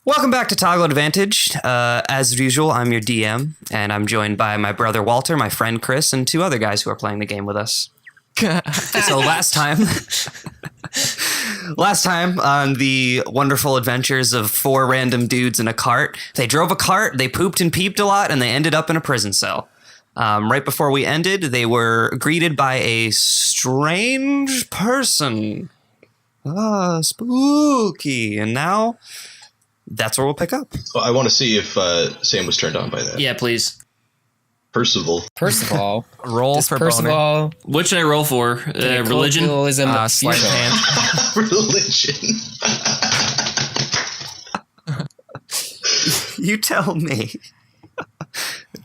Welcome back to Toggle Advantage. As usual, I'm your DM, and I'm joined by my brother Walter, my friend Chris, and two other guys who are playing the game with us. So last time on the wonderful adventures of four random dudes in a cart, they drove a cart, they pooped and peeped a lot, and they ended up in a prison cell. Right before we ended, they were greeted by a strange person. Spooky. And now, that's where we'll pick up. Well, I want to see if Sam was turned on by that. Yeah, please. Percival. Roll for Percival. What should I roll for? Religion? sleight of hand. Religion. You tell me.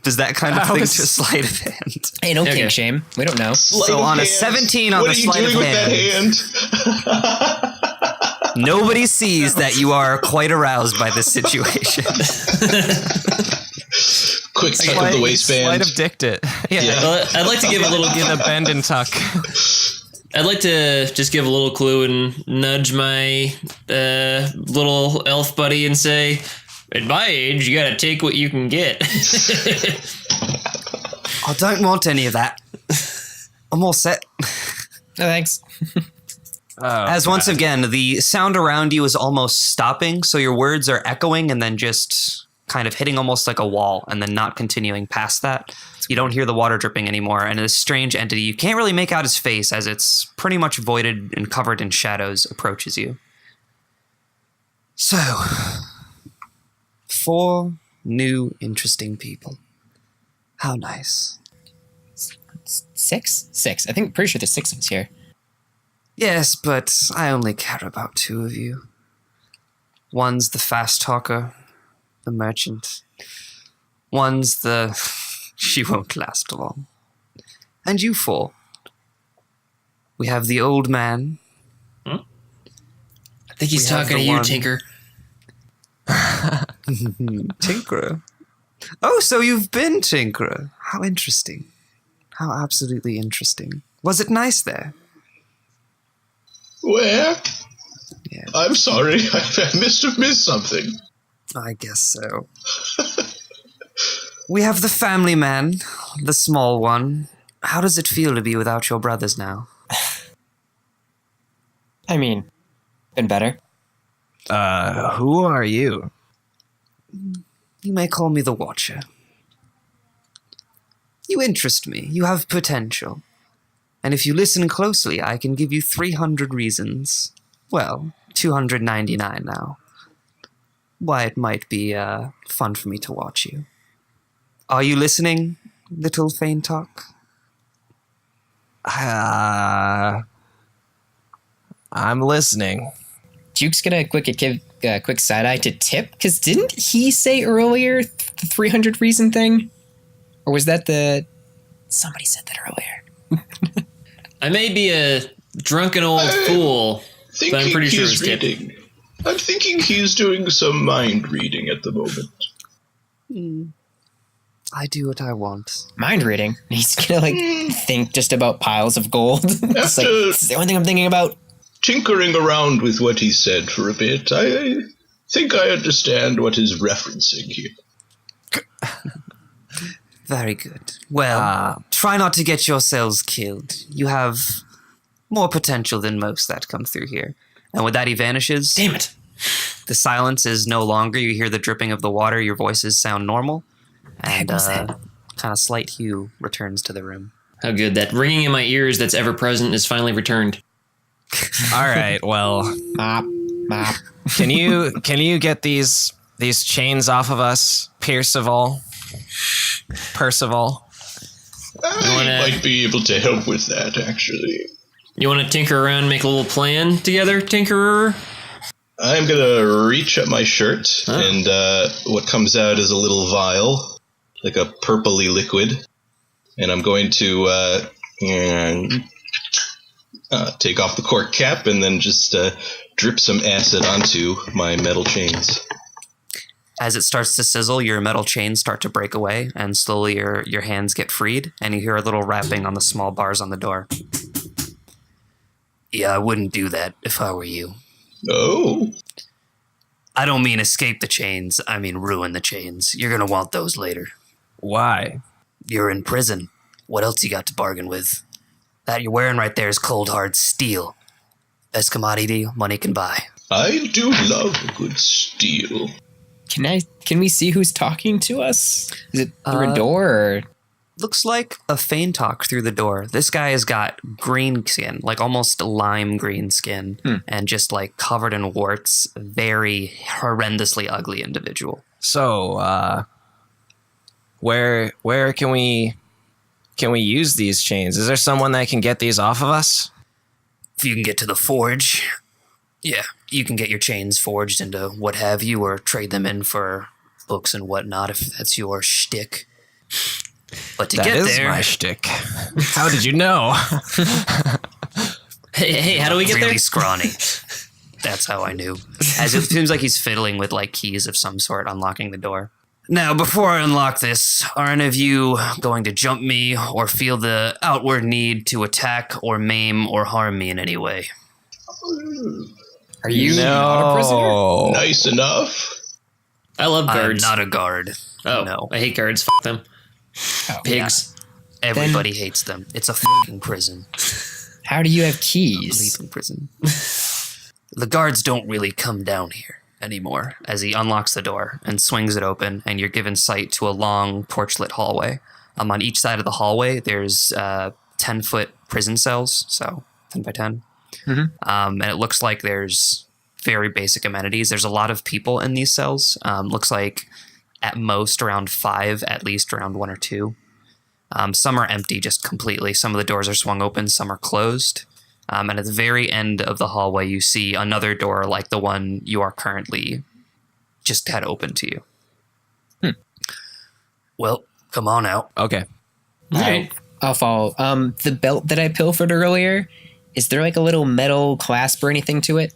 Does that kind of thing to sleight of hand? Hey, no Okay. kink shame. We don't know. So on a 17 on what the sleight of hand, that hand? nobody sees that you are quite aroused by this situation. Quick tuck of the waistband. Sleight of dictate. Yeah. Yeah. I'd like to give a little. In a bend and tuck. I'd like to just give a little clue and nudge my little elf buddy and say, "At my age, you gotta take what you can get." I don't want any of that. I'm all set. No, thanks. As once again, the sound around you is almost stopping, so your words are echoing and then just kind of hitting almost like a wall and then not continuing past that. You don't hear the water dripping anymore, and this strange entity, you can't really make out his face as it's pretty much voided and covered in shadows, approaches you. So, 4 new interesting people. How nice. 6? 6. I think, pretty sure there's 6 of us here. Yes, but I only care about 2 of you. One's the fast talker, the merchant. One's the she won't last long. And you 4. We have the old man. I think he's We have talking to the you, one- Tinker. Tinkerer. Oh, so you've been Tinkerer. How interesting. How absolutely interesting. Was it nice there? Where? Yeah. I'm sorry. I must have missed something. I guess so. We have the family man, the small one. How does it feel to be without your brothers now? I mean, been better. Who are you? You may call me the Watcher. You interest me. You have potential. And if you listen closely, I can give you 300 reasons. Well, 299 now. Why it might be fun for me to watch you. Are you listening, little Fein Talk? I'm listening. Duke's gonna give a quick side eye to Tip, because didn't he say earlier the 300 reason thing? Or was that the... Somebody said that earlier. I may be a drunken old fool, but I'm pretty sure it's he's Tip. reading. I'm thinking he's doing some mind reading at the moment. I do what I want. Mind reading. He's gonna, think just about piles of gold. It's After- it's the only thing I'm thinking about. Tinkering around with what he said for a bit, I think I understand what he's referencing here. Very good. Well, try not to get yourselves killed. You have more potential than most that come through here. And with that, he vanishes. Damn it. The silence is no longer. You hear the dripping of the water. Your voices sound normal. And was that? kind of slight hue returns to the room. How good. That ringing in my ears that's ever present is finally returned. All right. Well, Mop. can you get these chains off of us, Percival? I wanna- might be able to help with that, actually. You want to tinker around and make a little plan together, Tinkerer? I'm gonna reach at my shirt, and what comes out is a little vial, like a purpley liquid, and I'm going to take off the cork cap and then just drip some acid onto my metal chains. As it starts to sizzle, your metal chains start to break away, and slowly your hands get freed, and you hear a little rapping on the small bars on the door. Yeah, I wouldn't do that if I were you. Oh, I don't mean escape the chains. I mean ruin the chains. You're going to want those later. Why? You're in prison. What else you got to bargain with? That you're wearing right there is cold hard steel. Best commodity money can buy. I do love a good steal. Can we see who's talking to us? Is it through a door or? Looks like a Fein talk through the door. This guy has got green skin, like almost lime green skin, and just like covered in warts. Very horrendously ugly individual. So, where can we use these chains? Is there someone that can get these off of us? If you can get to the forge, yeah, you can get your chains forged into what have you, or trade them in for books and whatnot if that's your shtick. But to That get is there, my shtick. How did you know? Hey, how do we get really there? scrawny. That's how I knew. As it seems like he's fiddling with like keys of some sort, unlocking the door. Now, before I unlock this, are any of you going to jump me or feel the outward need to attack or maim or harm me in any way? Are you not a prisoner? No. Nice enough. I love guards. I'm not a guard. Oh, No. I hate guards. Fuck them. Oh, Pigs. Everybody hates them. It's a fucking prison. How do you have Leave keys? in prison. The guards don't really come down here anymore, as he unlocks the door and swings it open, and you're given sight to a long porch-lit hallway. On each side of the hallway, there's 10-foot prison cells, so 10 by 10. And it looks like there's very basic amenities. There's a lot of people in these cells. Looks like at most around 5, at least around 1 or 2. Some are empty just completely. Some of the doors are swung open, some are closed. And at the very end of the hallway, you see another door like the one you are currently just had open to you. Well, come on out. Okay. All right, I'll follow. The belt that I pilfered earlier, is there like a little metal clasp or anything to it?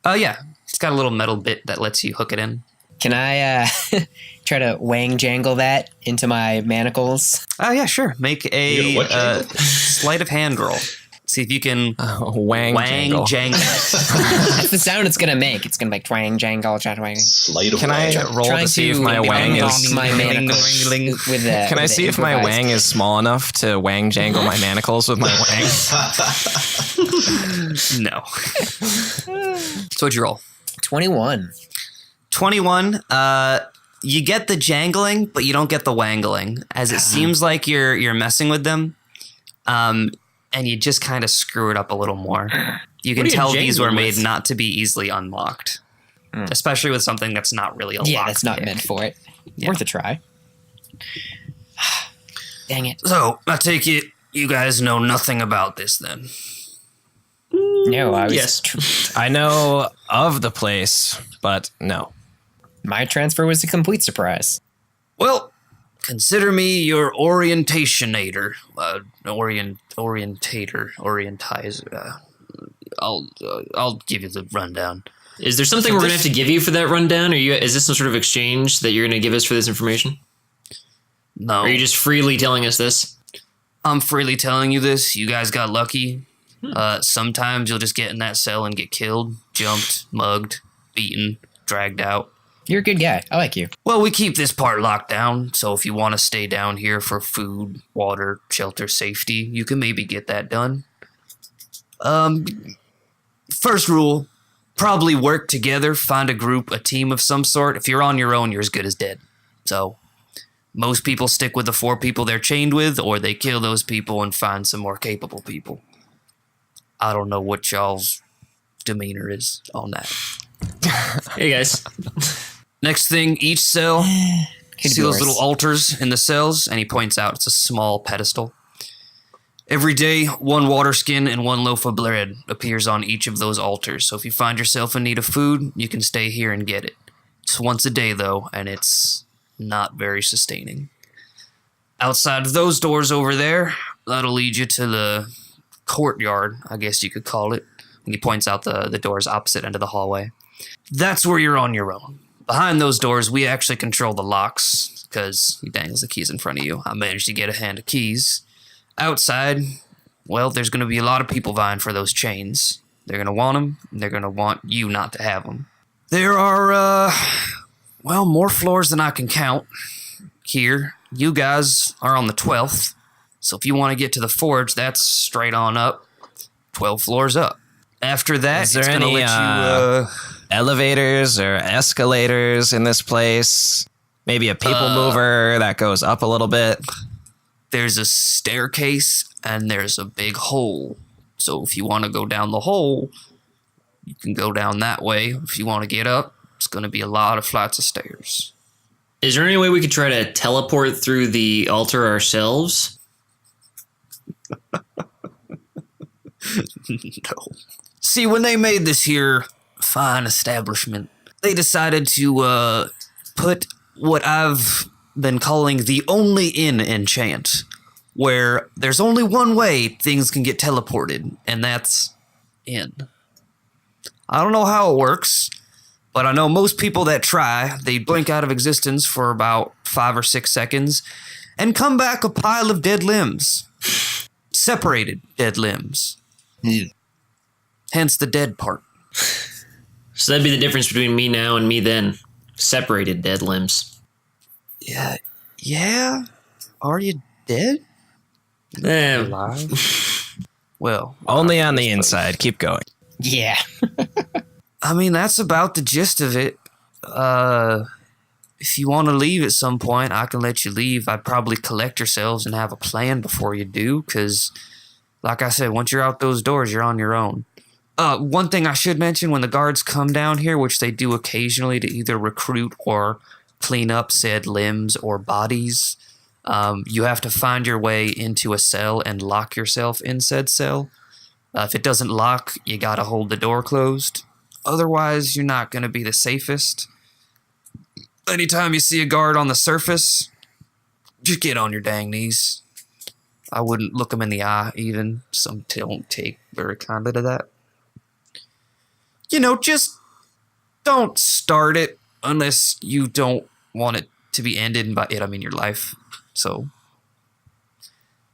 Yeah, it's got a little metal bit that lets you hook it in. Can I try to wang jangle that into my manacles? Oh, yeah, sure. Make You a know what jangle? sleight of hand roll. See if you can Wang jangle. jangle. That's the sound it's gonna make. It's gonna make twang jangle twang. Sleight of Can I hand. roll to see if my wang is? my manacles with the. Can I see if my wang is small enough to wang jangle my manacles with my wang? No. So what'd you roll? 21? 21. You get the jangling, but you don't get the wangling, as it seems like you're messing with them, and you just kind of screw it up a little more. You can What are you tell these were jangling made with? not to be easily unlocked, especially with something that's not really a Yeah, lock that's not pick. meant for it. Yeah. Worth a try. Dang it! So I take it you guys know nothing about this then. No, I was. Yes. I know of the place, but no. My transfer was a complete surprise. Well, consider me your orientationator, orientizer. I'll give you the rundown. Is there something we're gonna have to give you for that rundown? Is this some sort of exchange that you're gonna give us for this information? No, Or are you just freely telling us this? I'm freely telling you this. You guys got lucky. Sometimes you'll just get in that cell and get killed, jumped, mugged, beaten, dragged out. You're a good guy. I like you. Well, we keep this part locked down, so if you want to stay down here for food, water, shelter, safety, you can maybe get that done. First rule, probably work together, find a group, a team of some sort. If you're on your own, you're as good as dead. So, most people stick with the 4 people they're chained with, or they kill those people and find some more capable people. I don't know what y'all's demeanor is on that. Hey guys. Next thing, each cell, Could see be those worse. little altars in the cells? And he points out it's a small pedestal. Every day, 1 water skin and 1 loaf of bread appears on each of those altars. So if you find yourself in need of food, you can stay here and get it. It's once a day, though, and it's not very sustaining. Outside of those doors over there, that'll lead you to the courtyard, I guess you could call it. And he points out the doors opposite end of the hallway. That's where you're on your own. Behind those doors, we actually control the locks, because he dangles the keys in front of you. I managed to get a hand of keys. Outside, well, there's going to be a lot of people vying for those chains. They're going to want them, and they're going to want you not to have them. There are, more floors than I can count here. You guys are on the 12th. So if you want to get to the forge, that's straight on up. 12 floors up. After that, Is there it's going to any, let you... elevators or escalators in this place? Maybe a people mover that goes up a little bit. There's a staircase and there's a big hole. So if you want to go down the hole, you can go down that way. If you want to get up, it's going to be a lot of flights of stairs. Is there any way we could try to teleport through the altar ourselves? No. See, when they made this here fine establishment, they decided to put what I've been calling the only in enchant, where there's only one way things can get teleported, and that's in. I don't know how it works, but I know most people that try, they blink out of existence for about 5 or 6 seconds and come back a pile of dead limbs. Separated dead limbs. Hence the dead part. So that'd be the difference between me now and me then. Separated dead limbs. Yeah? Are you dead? Alive? Well, Only on the inside. Keep going. Yeah. I mean, that's about the gist of it. If you want to leave at some point, I can let you leave. I'd probably collect yourselves and have a plan before you do, because, like I said, once you're out those doors, you're on your own. One thing I should mention, when the guards come down here, which they do occasionally to either recruit or clean up said limbs or bodies, you have to find your way into a cell and lock yourself in said cell. If it doesn't lock, you gotta hold the door closed. Otherwise, you're not gonna be the safest. Anytime you see a guard on the surface, just get on your dang knees. I wouldn't look them in the eye, even. Some don't take very kindly to that. Just don't start it unless you don't want it to be ended, and by it I mean your life. So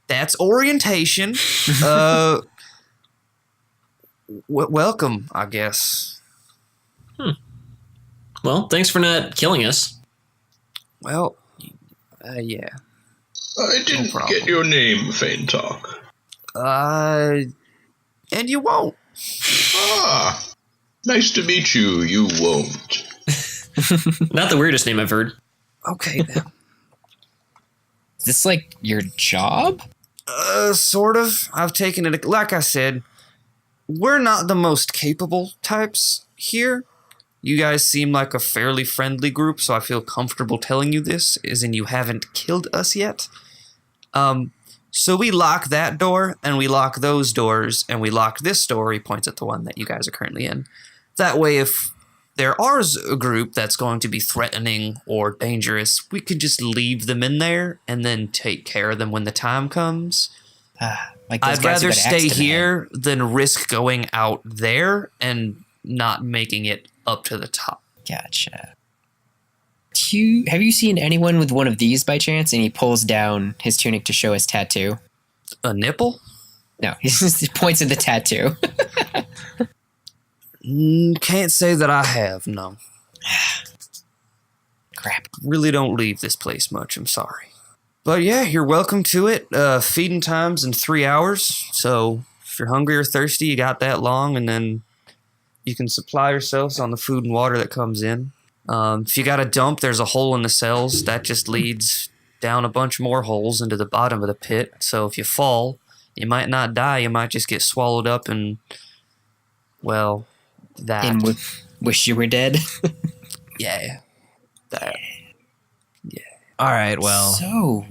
that's orientation. Welcome, I guess. Well, thanks for not killing us. Well, yeah. I didn't problem. get your name, Fein Talk. And you won't. Ah, nice to meet you. You won't. Not the weirdest name I've heard. Okay, then. Is this like your job? Sort of. I've taken it, like I said, we're not the most capable types here. You guys seem like a fairly friendly group, so I feel comfortable telling you this, as in you haven't killed us yet. So we lock that door, and we lock those doors, and we lock this door. He points at the one that you guys are currently in. That way, if there is a group that's going to be threatening or dangerous, we could just leave them in there and then take care of them when the time comes. Like those I'd guys who rather got axed stay in the head. here than risk going out there and not making it up to the top. Gotcha. Have you seen anyone with one of these by chance? And he pulls down his tunic to show his tattoo. A nipple? No, he just points at the tattoo. Can't say that I have, no. Crap. Really don't leave this place much, I'm sorry. But yeah, you're welcome to it. Feeding time's in 3 hours, so if you're hungry or thirsty, you got that long, and then you can supply yourselves on the food and water that comes in. If you got a dump, there's a hole in the cells. That just leads down a bunch more holes into the bottom of the pit. So if you fall, you might not die. You might just get swallowed up and, well, that. And wish you were dead. Yeah. That. All right, well, So,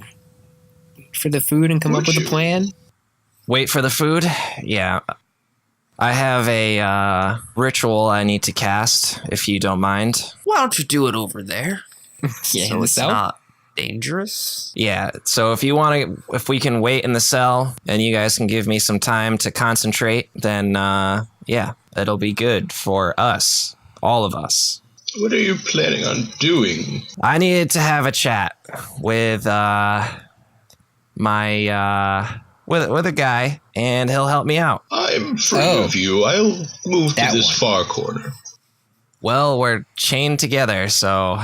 wait for the food and come up with a plan? wait for the food. Yeah. I have a ritual I need to cast, if you don't mind. Why don't you do it over there? Yeah, So in the it's cell? not dangerous. Yeah, so if you want to, if we can wait in the cell and you guys can give me some time to concentrate, then yeah, it'll be good for us, all of us. What are you planning on doing? I needed to have a chat with my with a guy, and he'll help me out. I'm free Oh. of you. I'll move to That this one. far corner. Well, we're chained together, so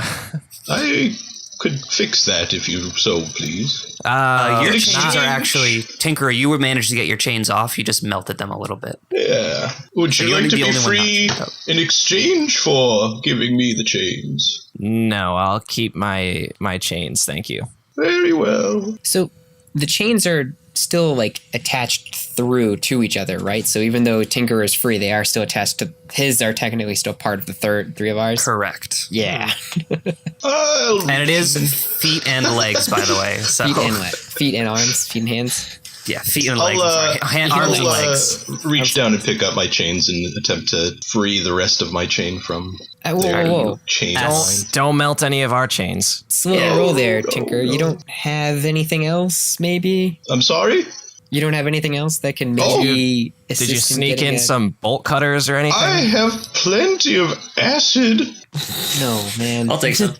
I could fix that if you so please. Your exchange. chains are actually Tinkerer. You managed to get your chains off. You just melted them a little bit. Yeah. Would you you're like to the be only one not free chained up. in exchange for giving me the chains? no, I'll keep my chains, thank you. Very well. So the chains are still like attached through to each other, right? So even though Tinker is free, they are still attached to his. Are technically still part of the three of ours. Correct. Yeah, And it is feet and legs, by the way. So feet and arms, feet and hands. yeah, feet and legs. Arms and legs. reach down and pick up my chains and attempt to free the rest of my chain from Whoa, their whoa, whoa. chain As- line. Don't melt any of our chains. Slow roll there, Tinker. You don't have anything else, maybe? I'm sorry? You don't have anything else that can maybe assist Did you sneak in some bolt cutters or anything? I have plenty of acid. No, man. I'll take some.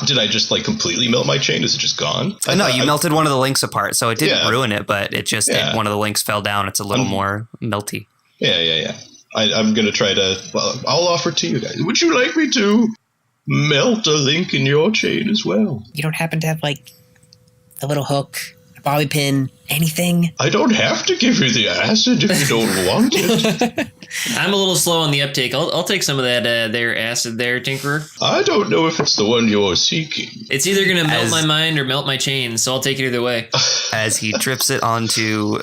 Did I just like completely melt my chain? Is it just gone? No, you melted one of the links apart, so it didn't Yeah. ruin it, but it just one of the links fell down. It's a little more melty. Yeah. I'm going to try to... Well, I'll offer to you guys. Would you like me to melt a link in your chain as well? You don't happen to have like a little hook, a bobby pin, anything? I don't have to give you the acid if you don't want it. I'm a little slow on the uptake. I'll take some of that their acid there, Tinkerer. I don't know if it's the one you're seeking. It's either going to melt As- my mind or melt my chains, so I'll take it either way. As he drips it onto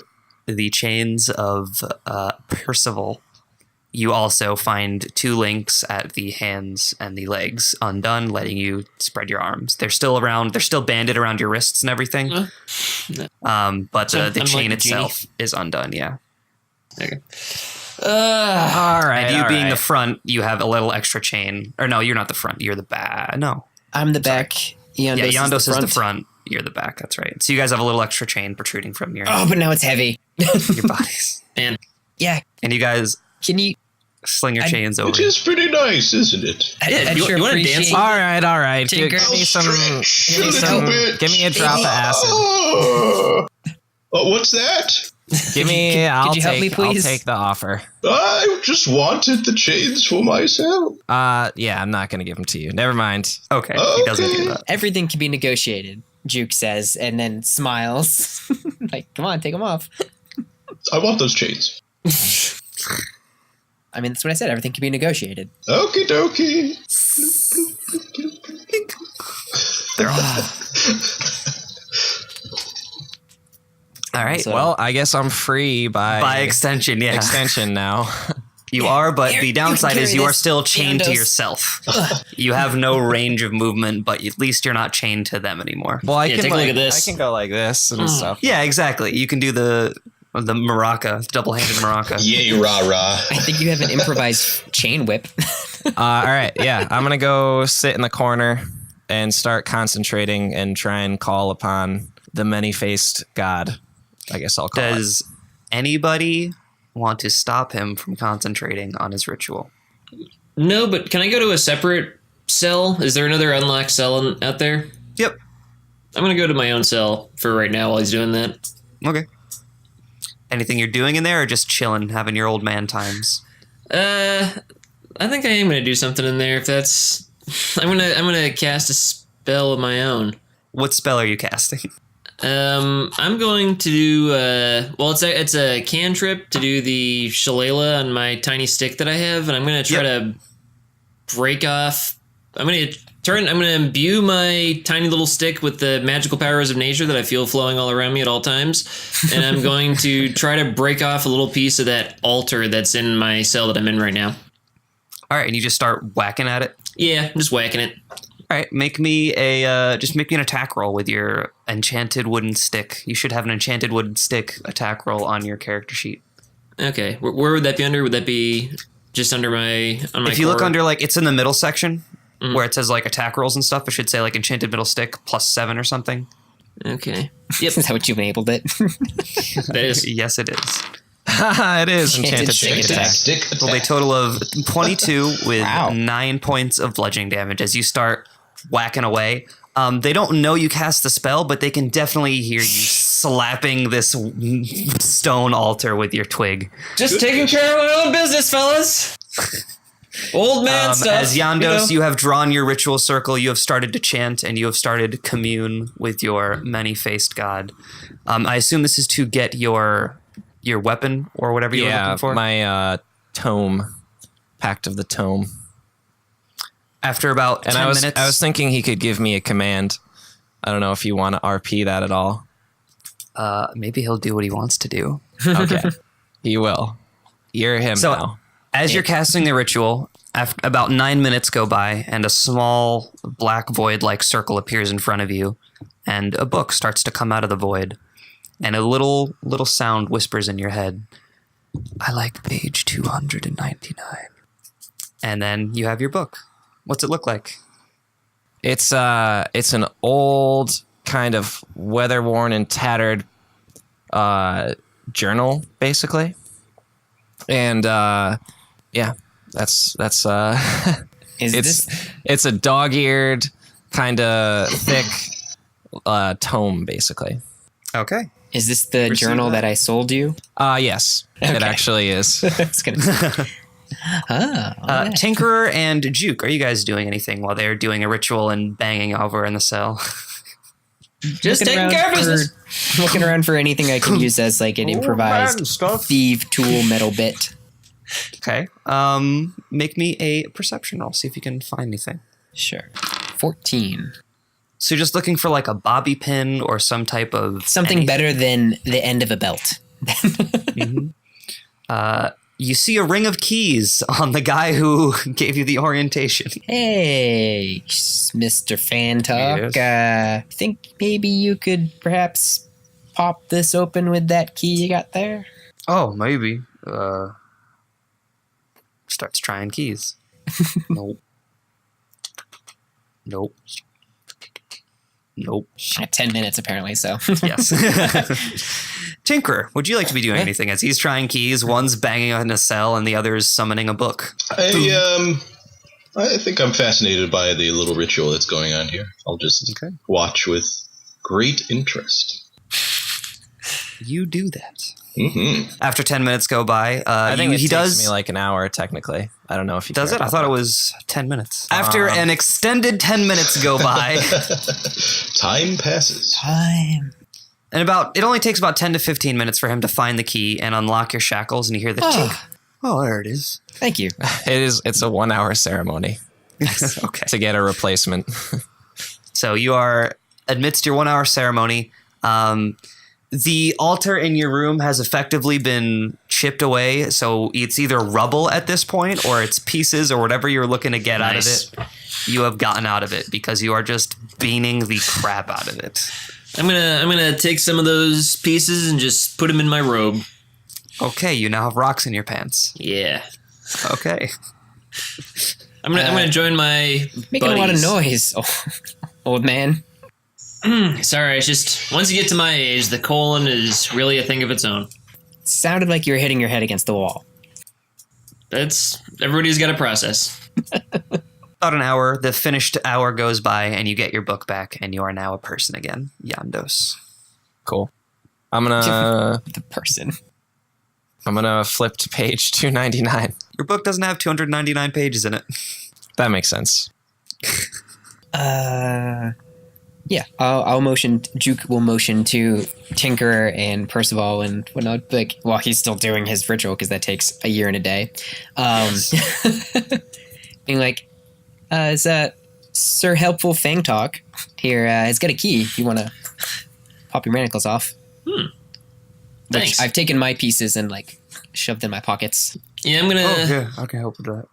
the chains of Percival, you also find two links at the hands and the legs undone, letting you spread your arms. They're still around. They're still banded around your wrists and everything. But So the I'm chain like a genie. itself is undone. Yeah. Okay. all right. And you all being right. the front, you have a little extra chain. Or no, you're not the front. You're the back. No. I'm the back. Yondos Yeah, Yondos is the front. front. You're the back. That's right. So you guys have a little extra chain protruding from your Oh, but now it's heavy. your bodies, And Yeah, and you guys can you? sling your chains over. It is pretty nice, isn't it? Yeah, you wanna dance? All right. Give Tinker. me some. Stretch Give me a some. little bit. Give me a drop of acid. Oh, what's that? Give me. Could you help me, please? I'll take the offer. I just wanted the chains for myself. Yeah, I'm not gonna give them to you. Never mind. Okay, he doesn't do that. Everything can be negotiated. Juke says, and then smiles. Like, come on, take them off. I want those chains. I mean, that's what I said. Everything can be negotiated. Okie dokie. They're all. All right. So- Well, I guess I'm free by extension, yeah, extension now. you are. But Here, the you downside can is carry you are this, still chained to Yondos. yourself. You have no range of movement, but at least you're not chained to them anymore. Well, I Yeah, can take a look like, at this. I can go like this and stuff. Yeah, exactly. You can do the maraca, double-handed maraca. Yay, rah rah. I think you have an improvised chain whip. All right, yeah, I'm gonna go sit in the corner and start concentrating and try and call upon the many-faced god. I guess I'll call it. Does anybody want to stop him from concentrating on his ritual? no, but can I go to a separate cell? Is there another unlocked cell out there? Yep. I'm going to go to my own cell for right now while he's doing that. Okay. Anything you're doing in there, or just chilling, having your old man times? I think I am going to do something in there if that's... I'm gonna cast a spell of my own. What spell are you casting? I'm going to do well. It's a cantrip to do the shillelagh on my tiny stick that I have, and I'm going to try to break off. I'm going to imbue my tiny little stick with the magical powers of nature that I feel flowing all around me at all times, and I'm going to try to break off a little piece of that altar that's in my cell that I'm in right now. All right, and you just start whacking at it. Yeah, I'm just whacking it. All right, make me an attack roll with your enchanted wooden stick. You should have an enchanted wooden stick attack roll on your character sheet. Okay, where would that be under? Would that be just under my If you look core? under, like, it's in the middle section where it says like attack rolls and stuff. It should say like enchanted middle stick +7 or something. Okay. Yep, Is that what you enabled it? that is. Yes, it is. it is enchanted stick stick attack. attack. Stick attack. Rolled a total of 22 with Wow. 9 points of bludgeoning damage as you start whacking away. They don't know you cast the spell, but they can definitely hear you slapping this stone altar with your twig. Just taking care of my own business, fellas. Old man stuff. As Yandos, you you have drawn your ritual circle, you have started to chant, and you have started to commune with your many-faced god. I assume this is to get your weapon or whatever you were looking for? My tome. Pact of the Tome. After about 10 minutes. I was thinking he could give me a command. I don't know if you want to RP that at all. Maybe he'll do what he wants to do. Okay. He will. You're him So, now. as you're casting the ritual, about 9 minutes go by, and a small black void-like circle appears in front of you, and a book starts to come out of the void, and a little sound whispers in your head, I like page 299. And then you have your book. What's it look like? It's an old, kind of weather-worn and tattered journal, basically. And yeah, that's it's a dog-eared, kind of thick tome, basically. Okay. Is this the journal that I sold you? Yes, it actually is. I was gonna say. Okay. Tinkerer and Juke, are you guys doing anything while they're doing a ritual and banging over in the cell? just taking care of business. Looking around for anything I can use as like an improvised thief tool metal bit. Okay. Make me a perception roll. See if you can find anything. Sure. 14. So you're just looking for like a bobby pin or some type of Something better than the end of a belt. You see a ring of keys on the guy who gave you the orientation. Hey, Mr. Fantalk. I think maybe you could perhaps pop this open with that key you got there? Oh, maybe. Starts trying keys. Nope. Nope. Nope. 10 minutes, apparently, so. Yes. Tinkerer, would you like to be doing anything as he's trying keys? One's banging on a cell and the other's summoning a book. I think I'm fascinated by the little ritual that's going on here. I'll just watch with great interest. You do that. Mm-hmm. After 10 minutes go by, I think he it does takes me like an hour, technically. I don't know if he does it. I thought it was 10 minutes. After an extended 10 minutes go by, Time passes. Time. and it only takes about 10 to 15 minutes for him to find the key and unlock your shackles, and you hear the chink. Oh, there it is. Thank you. It's a 1 hour ceremony Okay. to get a replacement. So you are amidst your 1 hour ceremony. The altar in your room has effectively been chipped away, so it's either rubble at this point or it's pieces or whatever you're looking to get out of it. You have gotten out of it because you are just beaning the crap out of it. I'm gonna take some of those pieces and just put them in my robe. Okay, you now have rocks in your pants. Yeah. Okay. I'm gonna join my Making a lot of buddies. noise, old man. Sorry, it's just once you get to my age, the colon is really a thing of its own. Sounded like you were hitting your head against the wall. Everybody's got a process. About an hour, the finished hour goes by, and you get your book back, and you are now a person again, Yandos. Cool. I'm gonna The person. flip to page 299. Your book doesn't have 299 pages in it. That makes sense. Yeah, I'll motion. Juke will motion to Tinkerer and Percival and whatnot. Like, while he's still doing his ritual, because that takes a year and a day. Being like, is Sir Helpful Fang Talk here? Has got a key. If you want to pop your manacles off. Thanks. I've taken my pieces and like shoved in my pockets. Yeah, I'm gonna. Oh, yeah, I can help with that.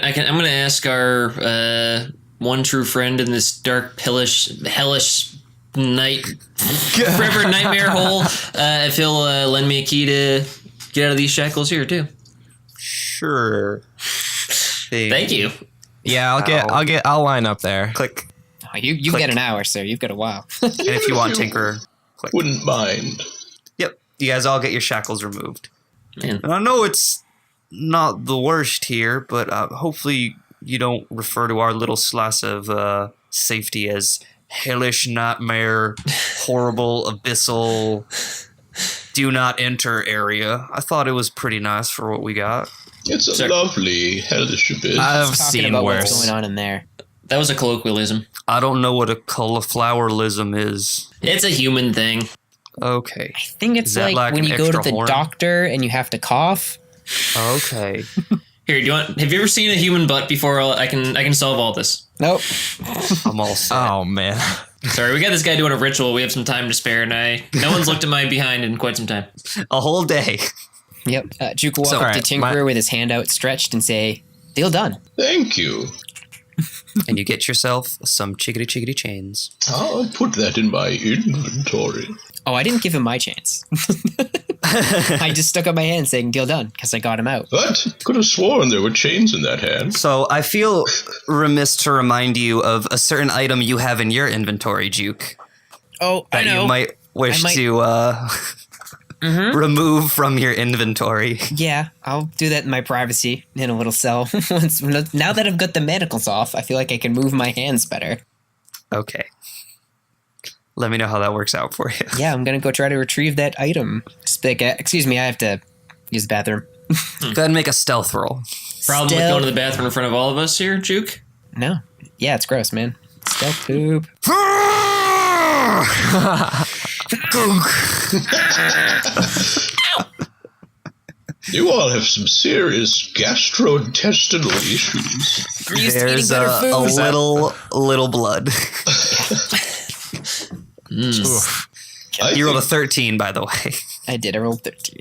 I'm gonna ask our one true friend in this dark, hellish night, forever nightmare hole. If he'll lend me a key to get out of these shackles here too. Sure. Thank you. Yeah, I'll line up there. Click. Oh, you've Click. got an hour, sir. You've got a while. And if you want Tinker, click. Wouldn't mind. Yep. You guys all get your shackles removed. Man. And I know it's not the worst here, but hopefully you don't refer to our little slice of safety as hellish nightmare, horrible abyssal, do not enter area. I thought it was pretty nice for what we got. It's a lovely hellish abyss. I've Talking seen about what's worse. going on in there. That was a colloquialism. I don't know what a cauliflowerlism is. It's a human thing. Okay. I think it's Is that like when an you go to extra the horn? doctor and you have to cough. Okay. Here, do you want? Have you ever seen a human butt before? I can solve all this. Nope. I'm all set. Oh man. Sorry, we got this guy doing a ritual. We have some time to spare, and no one's looked at my behind in quite some time. A whole day. Yep. Juke will walk So, up to alright, Tinkerer with his hand outstretched and say, "Deal done." Thank you. And you get yourself some chickadee chains. I'll put that in my inventory. Oh, I didn't give him my chance. I just stuck up my hand saying, "Deal done," because I got him out. What? Could have sworn there were chains in that hand. So I feel remiss to remind you of a certain item you have in your inventory, Juke, Oh, that you might wish might- to remove from your inventory. Yeah, I'll do that in my privacy in a little cell. Now that I've got the manacles off, I feel like I can move my hands better. Okay. Let me know how that works out for you. Yeah, I'm gonna go try to retrieve that item. Excuse me, I have to use the bathroom. Go ahead and make a stealth roll. Problem with going to the bathroom in front of all of us here, Juke? No. Yeah, it's gross, man. Stealth poop. You all have some serious gastrointestinal issues. I'm used to eating There's better a food. little blood. You rolled a 13, by the way. I did. I rolled 13.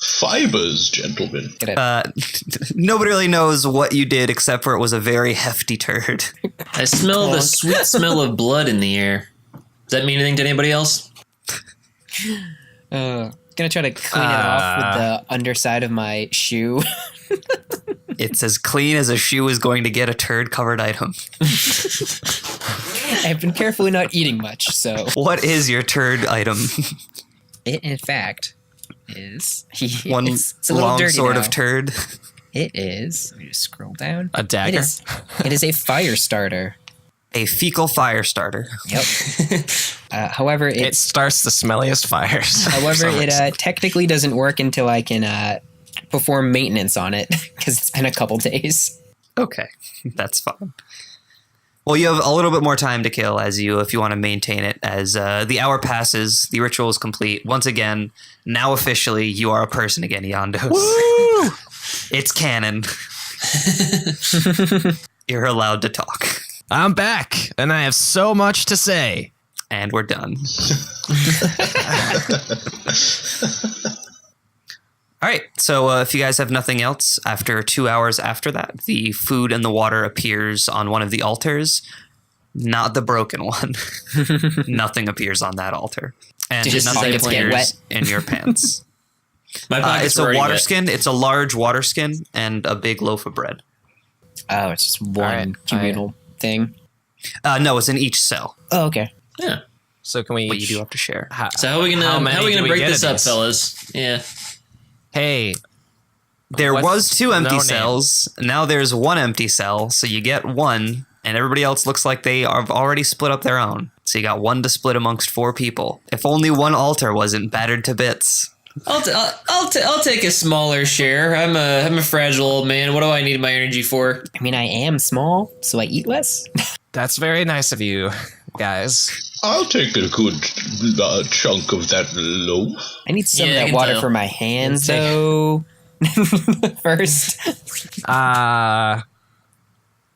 Fibers, gentlemen. Nobody really knows what you did except for it was a very hefty turd. I smell the sweet smell of blood in the air. Does that mean anything to anybody else? Gonna try to clean it off with the underside of my shoe. It's as clean as a shoe is going to get a turd-covered item. I've been carefully not eating much, so What is your turd item? it in fact is One it's a little long dirty sword now. of turd. It is. Let me just scroll down. A dagger? It is a fire starter. A fecal fire starter. Yep. However, It starts the smelliest fires. However, it technically doesn't work until I can perform maintenance on it because it's been a couple days. Okay, that's fine. Well, you have a little bit more time to kill if you want to maintain it. As the hour passes, the ritual is complete. Once again, now officially, you are a person again, Yondos. Woo! It's canon. You're allowed to talk. I'm back, and I have so much to say. And we're done. All right. So if you guys have nothing else, after 2 hours after that, the food and the water appears on one of the altars. Not the broken one. Nothing appears on that altar. And Did his nothing pockets get appears wet? in your pants. My pockets It's were a already water wet. skin. It's a large water skin and a big loaf of bread. Oh, it's just one right. communal thing. No, it's in each cell, Oh, okay. Yeah. So can we? but you do have to share. So how are we gonna many do we break get this of up, these? fellas? Yeah. Hey, There What's was 2 no empty name? cells. Now there's 1 empty cell, so you get 1, and everybody else looks like they have already split up their own. So you got 1 to split amongst 4 people. If only 1 altar wasn't battered to bits. I'll take a smaller share. I'm a fragile old man. What do I need my energy for? I mean, I am small, so I eat less. that's very nice of you, guys. I'll take a good chunk of that loaf. I need some Yeah, I of that can water tell. for my hands, Take- though. First.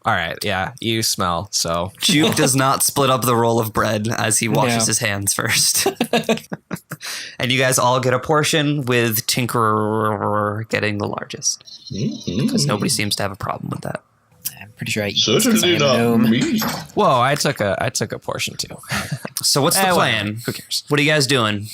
All right, yeah, you smell, so Juke does not split up the roll of bread as he washes No. his hands first. And you guys all get a portion, with Tinkerer getting the largest. Because nobody seems to have a problem with that. I'm pretty sure I eat this 'cause I Certainly am a not gnome. me. whoa, I took a portion too. So what's the Whatever. plan? Who cares? What are you guys doing?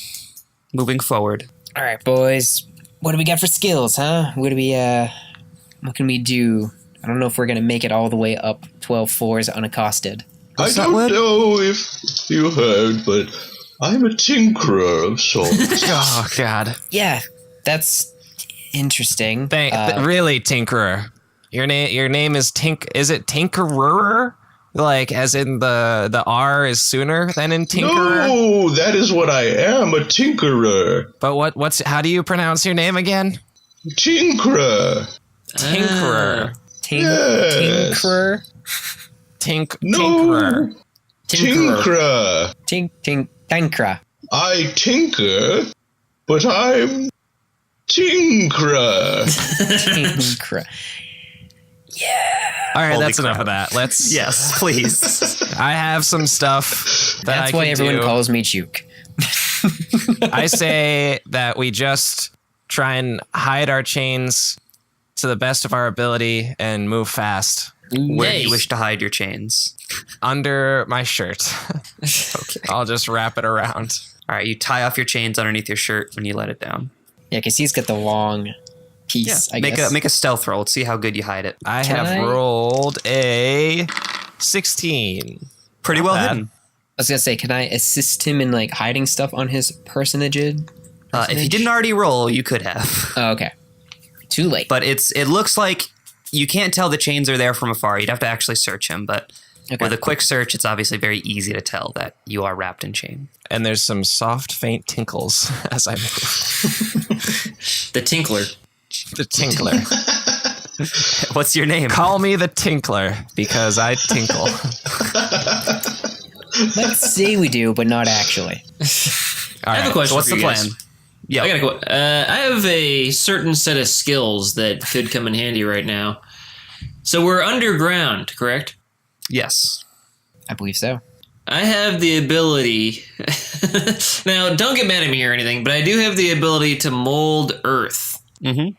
Moving forward. All right, boys. What do we got for skills, huh? What can we do? I don't know if we're gonna make it all the way up 12 floors unaccosted. I that don't word? know if you heard, but I'm a tinkerer of sorts. Oh God! Yeah, that's interesting. Really, Tinkerer. Your name is Is it Tinkerer? Like, as in the R is sooner than in tinkerer? No, that is what I am, a tinkerer. But how do you pronounce your name again? Tinkerer. Tinkerer. Yes. Tinkerer. Tinkerer. Tinkerer. Tinkra. I tinker, but I'm tinkerer. Tinkra. All right, Holy that's enough crap. of that. Let's. Yes, please. I have some stuff that That's I why can everyone do. calls me Juke. I say that we just try and hide our chains to the best of our ability and move fast. Where do Hey. you wish to hide your chains? Under my shirt. Okay. I'll just wrap it around. All right, you tie off your chains underneath your shirt when you let it down. Yeah, because he's got the long piece, I make guess. make a stealth roll. See how good you hide it. I Can have I- rolled a 16. Pretty Not well bad. hidden. I was going to say, can I assist him in, like, hiding stuff on his personage? If you didn't already roll, you could have. Oh, okay. Too late. But it looks like you can't tell the chains are there from afar. You'd have to actually search them. But Okay. with a quick search, it's obviously very easy to tell that you are wrapped in chain. And there's some soft, faint tinkles as I move. The Tinkler. The tinkler. What's your name? Call me the tinkler because I tinkle. Let's say we do, but not actually. All I have a right. question What's for the you plan? guys. Yeah. I have a certain set of skills that could come in handy right now. So we're underground, correct? Yes. I believe so. I have the ability. Now, don't get mad at me or anything, but I do have the ability to mold earth. Mm-hmm.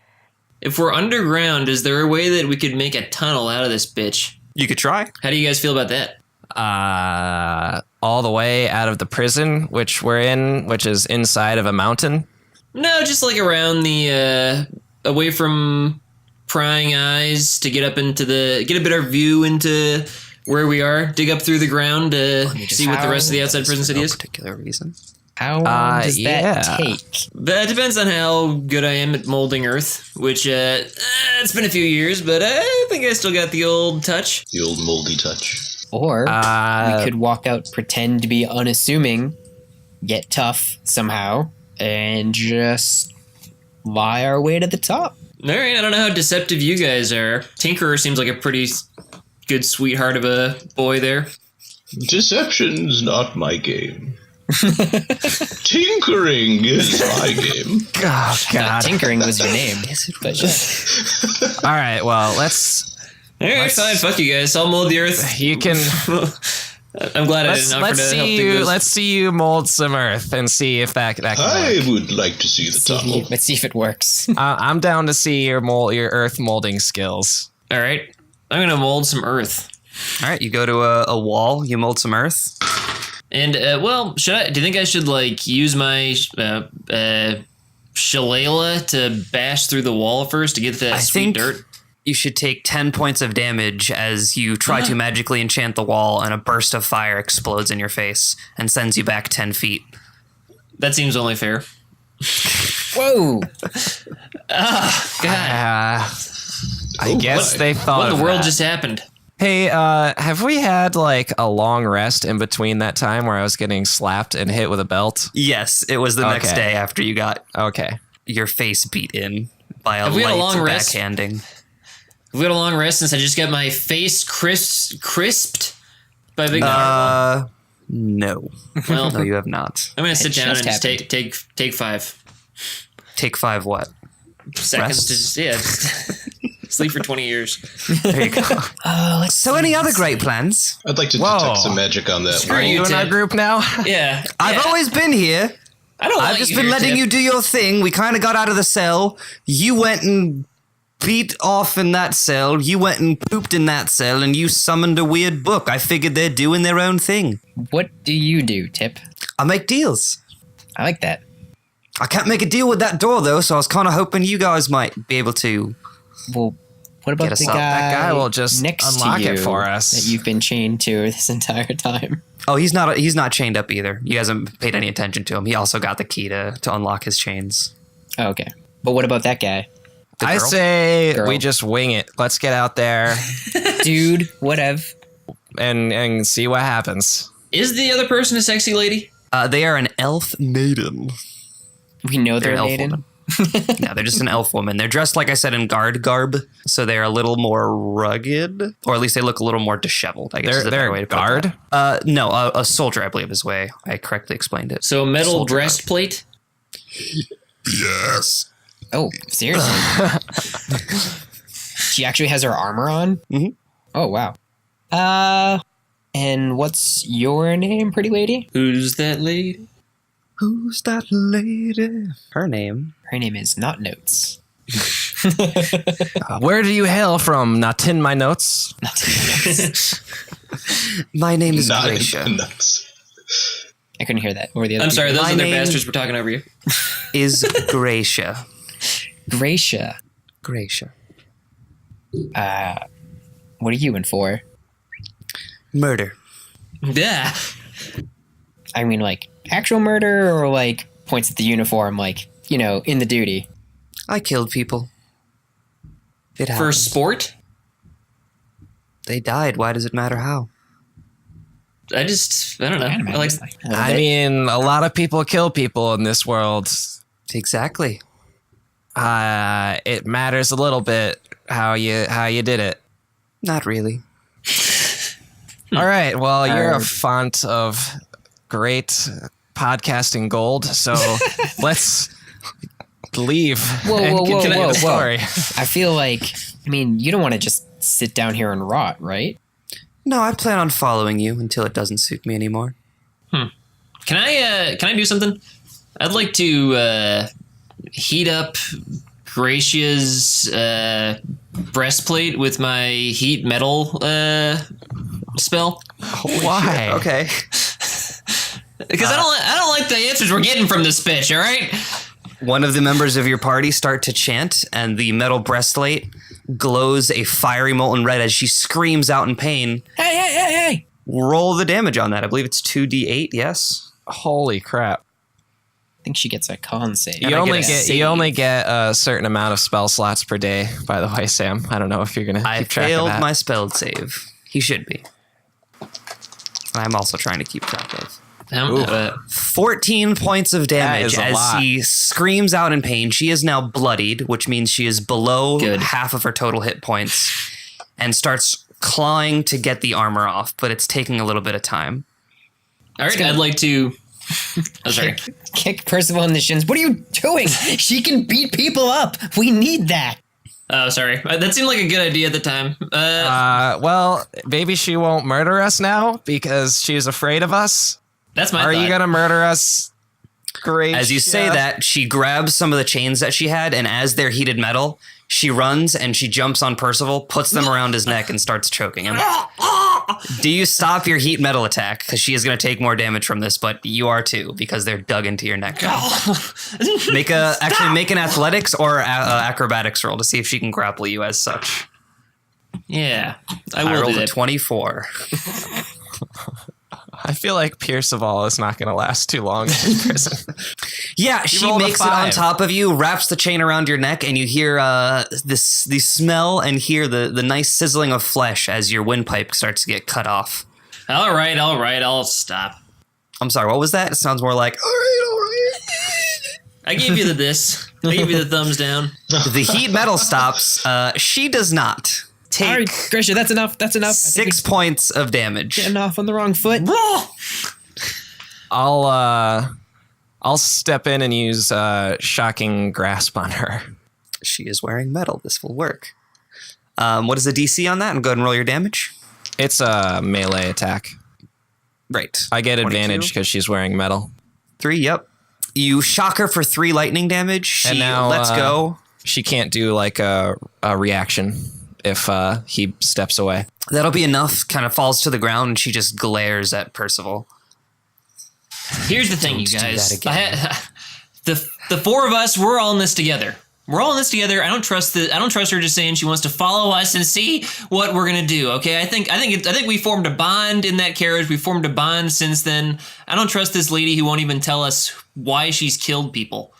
If we're underground, is there a way that we could make a tunnel out of this bitch? You could try. How do you guys feel about that? All the way out of the prison, which we're in, which is inside of a mountain. No, just like around the away from prying eyes to get up into get a better view into where we are. Dig up through the ground to see what the rest of the outside prison city no is. particular reason. How long does yeah. that take? That depends on how good I am at molding earth, which it's been a few years, but I think I still got the old touch. The old moldy touch. Or we could walk out, pretend to be unassuming, get tough somehow, and just lie our way to the top. All right, I don't know how deceptive you guys are. Tinkerer seems like a pretty good sweetheart of a boy there. Deception's not my game. Tinkering is my game. Oh, God. Tinkering was your name. But All right, well, let's. All right, fine, fuck you guys. I'll mold the earth. You can. I'm glad I didn't offer Let's to help see do you. this. Let's see you mold some earth and see if that can I work. would like to see the tunnel. let's see if it works. I'm down to see your earth molding skills. All right, I'm gonna mold some earth. All right, you go to a wall. You mold some earth. And well, do you think I should like use my shillelagh to bash through the wall first to get that I sweet think dirt? you should take 10 points of damage as you try to magically enchant the wall, and a burst of fire explodes in your face and sends you back 10 feet. That seems only fair. Whoa! God, I guess they thought. what in of the world that. just happened? Hey, have we had like a long rest in between that time where I was getting slapped and hit with a belt? Yes, it was the next Okay. day after you got Okay. your face beat in by a Have we had a light long rest? backhanding. We had a long rest since I just got my face crisped by Big No. Well, No, you have not. I'm gonna sit down and just just take 5 Take 5 what? seconds Rest? to just sleep for 20 years. There you go. So any other great plans? I'd like to Whoa. detect some magic on that. Screw Are you, you in our Ted. group now? Yeah, I've always been here. I don't. I've want just you been here, letting Tip. you do your thing. We kind of got out of the cell. You went and beat off in that cell. You went and pooped in that cell, and you summoned a weird book. I figured they're doing their own thing. What do you do, Tip? I make deals. I like that. I can't make a deal with that door, though, so I was kind of hoping you guys might be able to. Well, what about Get us the out. guy? That guy will just next unlock to you it for us. that you've been chained to this entire time. Oh, he's not chained up either. You guys haven't paid any attention to him. He also got the key to unlock his chains. Oh, okay, but what about that guy, The I girl? say Girl. we just wing it. Let's get out there. dude? Whatever. and see what happens. Is the other person a sexy lady? They are an elf maiden. We know They're they're an elf maiden. woman. Yeah, they're just an elf woman. They're dressed, like I said, in guard garb, so they're a little more rugged, or at least they look a little more disheveled, I guess is a better They're way to put guard. that. No, a soldier, I believe, is the way I correctly explained it. So a metal Soldier breastplate? Yes. Oh, seriously? She actually has her armor on? Mhm. Oh, wow. And what's your name, pretty lady? Who's that lady? Who's that lady? Her name. Her name is Not Notes. Where do you hail from? Not in my notes. My name is Not Gracia. nuts. I couldn't hear that. Or the other I'm sorry, people. those My other name- bastards were talking over you. Is Gracia. Gracia. Gracia. What are you in for? Murder. Yeah. I mean, like, actual murder or, like, points at the uniform, like, you know, in the duty? I killed people. It For happened. sport? They died. Why does it matter how? I don't know. I like. I mean, a lot of people kill people in this world. Exactly. It matters a little bit how you did it. Not really. All right. Well, you're a font of great podcasting gold. So let's leave. Whoa, and whoa, whoa, continue whoa, the whoa. story. I feel like, I mean, you don't want to just sit down here and rot, right? No, I plan on following you until it doesn't suit me anymore. Can I do something? I'd like to heat up Gracia's breastplate with my heat metal spell. Why? Okay. Because I don't like the answers we're getting from this bitch. All right. One of the members of your party start to chant, and the metal breastplate glows a fiery molten red as she screams out in pain. Hey! Roll the damage on that. I believe it's 2d8, yes? Holy crap! I think she gets a con save. And I get a You only save. get a certain amount of spell slots per day. By the way, Sam, I don't know if you're gonna I keep track of failed that. my spell save. He should be. I'm also trying to keep track of. 14 points of damage is a as lot. she screams out in pain. She is now bloodied, which means she is below Good. half of her total hit points, and starts clawing to get the armor off, but it's taking a little bit of time. All right. I'd like to. Oh, sorry. Kick Percival in the shins. What are you doing? She can beat people up. We need that. Oh, sorry. That seemed like a good idea at the time. Well, maybe she won't murder us now because she's afraid of us. That's my. Are thought. you gonna murder us? Great. As you say that, she grabs some of the chains that she had, and as they're heated metal, she runs and she jumps on Percival, puts them around his neck, and starts choking him. Do you stop your heat metal attack? Because she is going to take more damage from this, but you are too, because they're dug into your neck. Make an athletics or acrobatics roll to see if she can grapple you as such. Yeah, I I will rolled do a that. 24. I feel like Pierceval is not gonna last too long in prison. Yeah, she rolled a makes it on 5. top of you, wraps the chain around your neck, and you hear the smell and hear the nice sizzling of flesh as your windpipe starts to get cut off. All right. I'll stop. I'm sorry, what was that? It sounds more like, all right. I gave you this. I gave you the thumbs down. The heat metal stops. She does not. Take All right, Gracia, that's enough. That's enough. I think 6 points of damage. we're getting off on the wrong foot. I'll step in and use shocking grasp on her. She is wearing metal. This will work. What is the DC on that? And go ahead and roll your damage. It's a melee attack. Right. I get 22. advantage because she's wearing metal. 3, yep. You shock her for 3 lightning damage. She And now, lets go. She can't do like a reaction if he steps away. That'll be enough. Kind of falls to the ground, and she just glares at Percival. Here's the thing, you do guys. that again. The four of us, we're all in this together. We're all in this together. I don't trust her just saying she wants to follow us and see what we're gonna do. Okay, I think we formed a bond in that carriage. We formed a bond since then. I don't trust this lady who won't even tell us why she's killed people.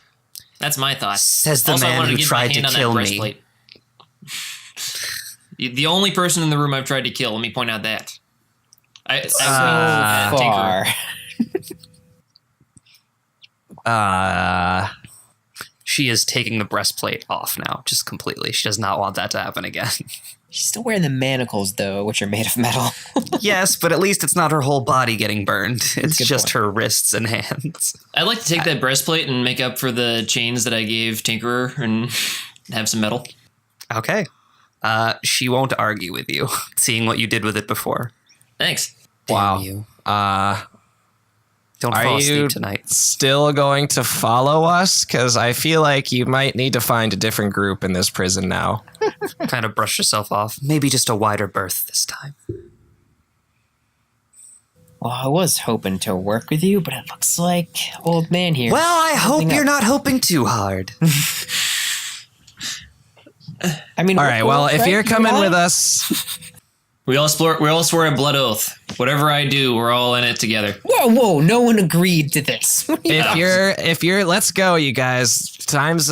That's my thought. Says the Also, I man wanted who to get my tried to hand on that kill me. breastplate. The only person in the room I've tried to kill. Let me point out that. Far. She is taking the breastplate off now, just completely. She does not want that to happen again. She's still wearing the manacles, though, which are made of metal. Yes, but at least it's not her whole body getting burned. It's Good just point. her wrists and hands. I'd like to take that breastplate and make up for the chains that I gave Tinkerer and have some metal. Okay. She won't argue with you, seeing what you did with it before. Thanks. Wow. Damn you. Don't Are fall you asleep tonight. still going to follow us? Because I feel like you might need to find a different group in this prison now. Kind of brush yourself off. Maybe just a wider berth this time. Well, I was hoping to work with you, but it looks like old man here. Well, I hope Something you're up. not hoping too hard. I mean, All right, well, if you're coming with us, We all swore a blood oath. Whatever I do, we're all in it together. Whoa, no one agreed to this. if you're, let's go, you guys. Time's,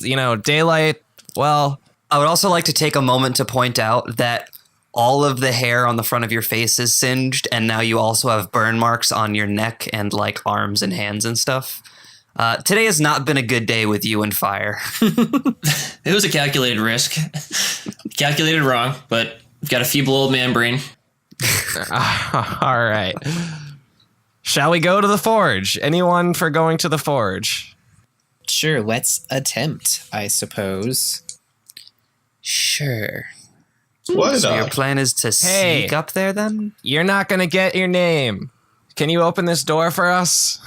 daylight. Well, I would also like to take a moment to point out that all of the hair on the front of your face is singed, and now you also have burn marks on your neck and like arms and hands and stuff. Today has not been a good day with you and fire. It was a calculated risk. Calculated wrong, but I've got a feeble old man brain. all right. Shall we go to the forge? Anyone for going to the forge? Sure, let's attempt, I suppose. Sure. Why So your not? plan is to Hey. sneak up there then? You're not going to get your name. Can you open this door for us?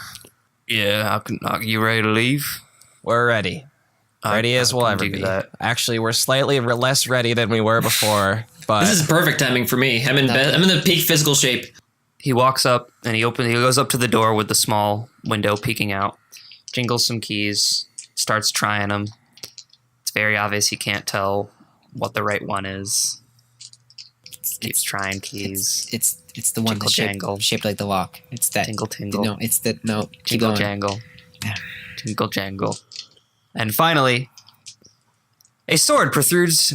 Yeah, are you ready to leave? We're ready. Ready as we'll can ever do be. that. Actually, we're slightly less ready than we were before, but This is perfect timing for me. I'm in the peak physical shape. He walks up and he goes up to the door with the small window peeking out, jingles some keys, starts trying them. It's very obvious he can't tell what the right one is. Keeps trying keys. It's the one Jingle that's jangle. shaped like the lock. It's that. Tingle tingle. No, it's the no. Keep Jingle going. jangle. Yeah. Jingle jangle. And finally, a sword protrudes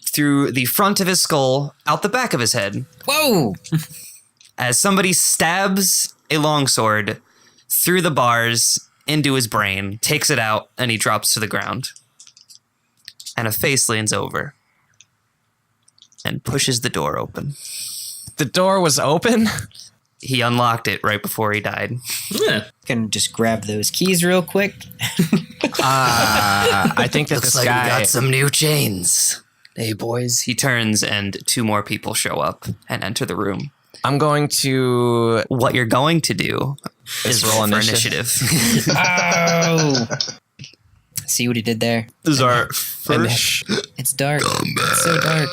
through the front of his skull, out the back of his head, Whoa! as somebody stabs a longsword through the bars into his brain, takes it out, and he drops to the ground. And a face leans over and pushes the door open. the door was open. He unlocked it right before he died. Yeah. Gonna just grab those keys real quick. I think that Looks this like guy. we got some new chains. Hey, boys. He turns and two more people show up and enter the room. I'm going to. What you're going to do is roll roll for initiative. initiative. Oh! See what he did there? This is our first- It's dark. It's so dark.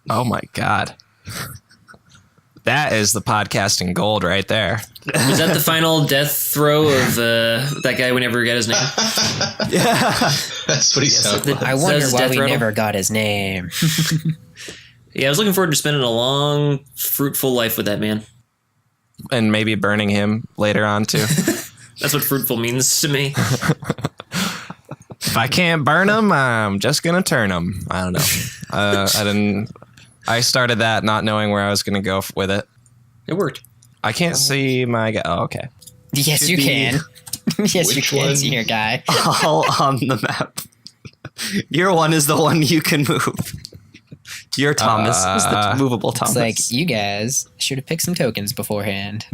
Oh my god. That is the podcasting gold right there. Was that the final death throw of that guy we never got his name? That's what he sounds like. I wonder Says why Death we Rattle. never got his name. Yeah, I was looking forward to spending a long, fruitful life with that man. And maybe burning him later on too. That's what fruitful means to me. If I can't burn him, I'm just gonna turn him. I don't know. I started that not knowing where I was gonna go with it. It worked. I can't see my guy. Oh, okay. Yes, you be- can. Yes, you Which can one? see your guy. all on the map. Your one is the one you can move. Your Thomas is the movable Thomas. It's like you guys should have picked some tokens beforehand.